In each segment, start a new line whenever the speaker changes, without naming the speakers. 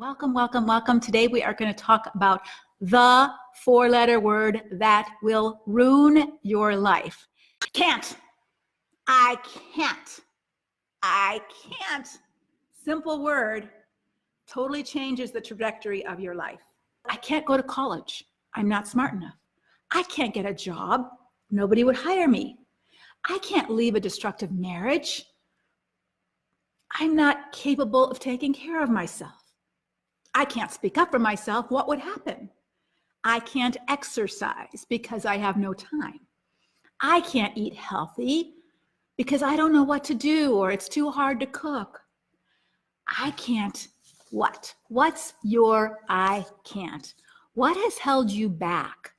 Welcome, welcome, welcome. Today we are going to talk about the four-letter word that will ruin your life. Can't. I can't. I can't. Simple word totally changes the trajectory of your life. I can't go to college. I'm not smart enough. I can't get a job. Nobody would hire me. I can't leave a destructive marriage. I'm not capable of taking care of myself. I can't speak up for myself. What would happen? I can't exercise because I have no time. I can't eat healthy because I don't know what to do or it's too hard to cook. I can't what? What's your I can't? What has held you back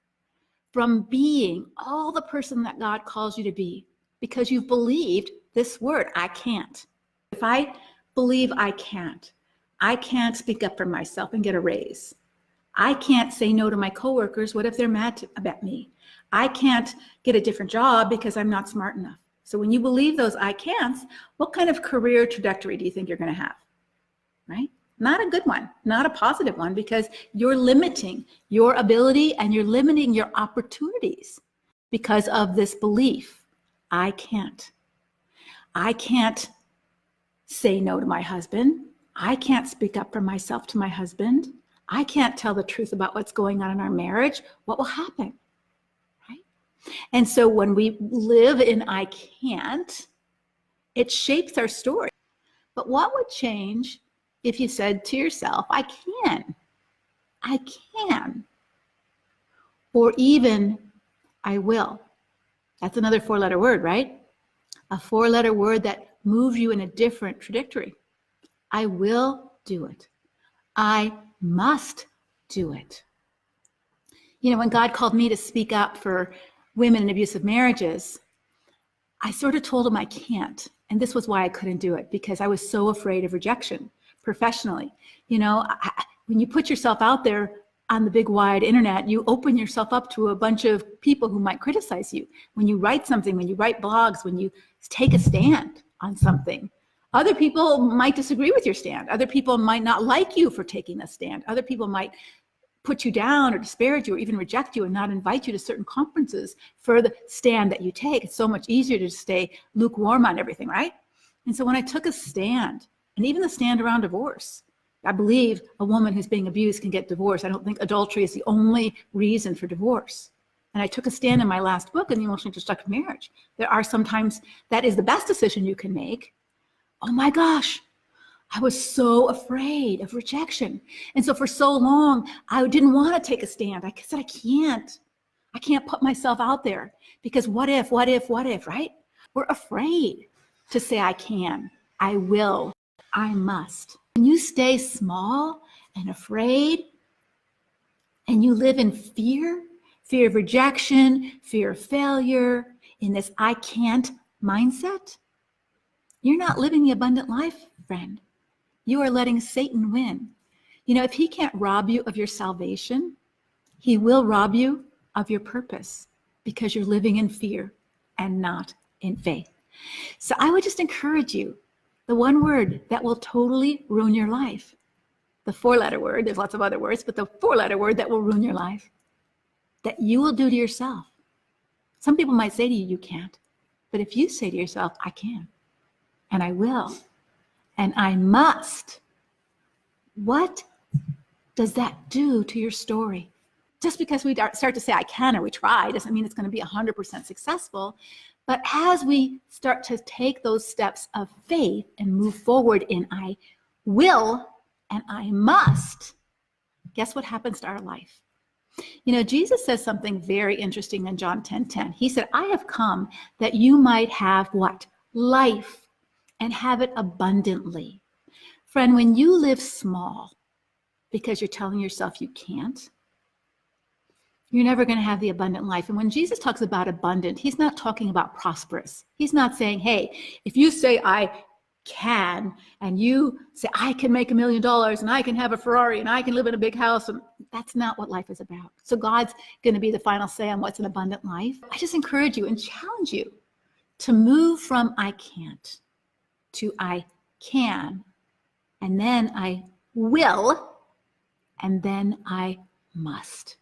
from being all the person that God calls you to be because you've believed this word, I can't? If I believe I can't speak up for myself and get a raise. I can't say no to my coworkers. What if they're mad about me? I can't get a different job because I'm not smart enough. So when you believe those I can'ts, what kind of career trajectory do you think you're going to have? Right? Not a good one, not a positive one, because you're limiting your ability and you're limiting your opportunities because of this belief. I can't. I can't say no to my husband. I can't speak up for myself to my husband. I can't tell the truth about what's going on in our marriage. What will happen? Right? And so when we live in I can't, it shapes our story. But what would change if you said to yourself, I can, or even I will? That's another four-letter word, right? A four-letter word that moves you in a different trajectory. I will do it. I must do it. You know, when God called me to speak up for women in abusive marriages, I sort of told him I can't. And this was why I couldn't do it, because I was so afraid of rejection professionally. You know, when you put yourself out there on the big wide internet, you open yourself up to a bunch of people who might criticize you. When you write something, when you write blogs, when you take a stand on something, other people might disagree with your stand. Other people might not like you for taking a stand. Other people might put you down or disparage you or even reject you and not invite you to certain conferences for the stand that you take. It's so much easier to stay lukewarm on everything, right? And so when I took a stand, and even the stand around divorce, I believe a woman who's being abused can get divorced. I don't think adultery is the only reason for divorce. And I took a stand in my last book, in the Emotionally Destructive Marriage. There are sometimes that is the best decision you can make. Oh my gosh, I was so afraid of rejection. And so for so long, I didn't want to take a stand. I said, I can't put myself out there because what if, right? We're afraid to say I can, I will, I must. When you stay small and afraid and you live in fear of rejection, fear of failure, in this I can't mindset, you're not living the abundant life, friend. You are letting Satan win. You know, if he can't rob you of your salvation, he will rob you of your purpose because you're living in fear and not in faith. So I would just encourage you, the one word that will totally ruin your life, the four-letter word, there's lots of other words, but the four-letter word that will ruin your life, that you will do to yourself. Some people might say to you, you can't. But if you say to yourself, I can, and I will, and I must, what does that do to your story? Just because we start to say I can or we try doesn't mean it's going to be 100% successful. But as we start to take those steps of faith and move forward in I will and I must, guess what happens to our life? You know, Jesus says something very interesting in John 10:10. He said, I have come that you might have what? Life, and have it abundantly. Friend, when you live small because you're telling yourself you can't, you're never going to have the abundant life. And when Jesus talks about abundant, he's not talking about prosperous. He's not saying, hey, if you say I can, and you say I can make $1 million and I can have a Ferrari and I can live in a big house, and that's not what life is about. So God's going to be the final say on what's an abundant life. I just encourage you and challenge you to move from I can't to I can, and then I will, and then I must.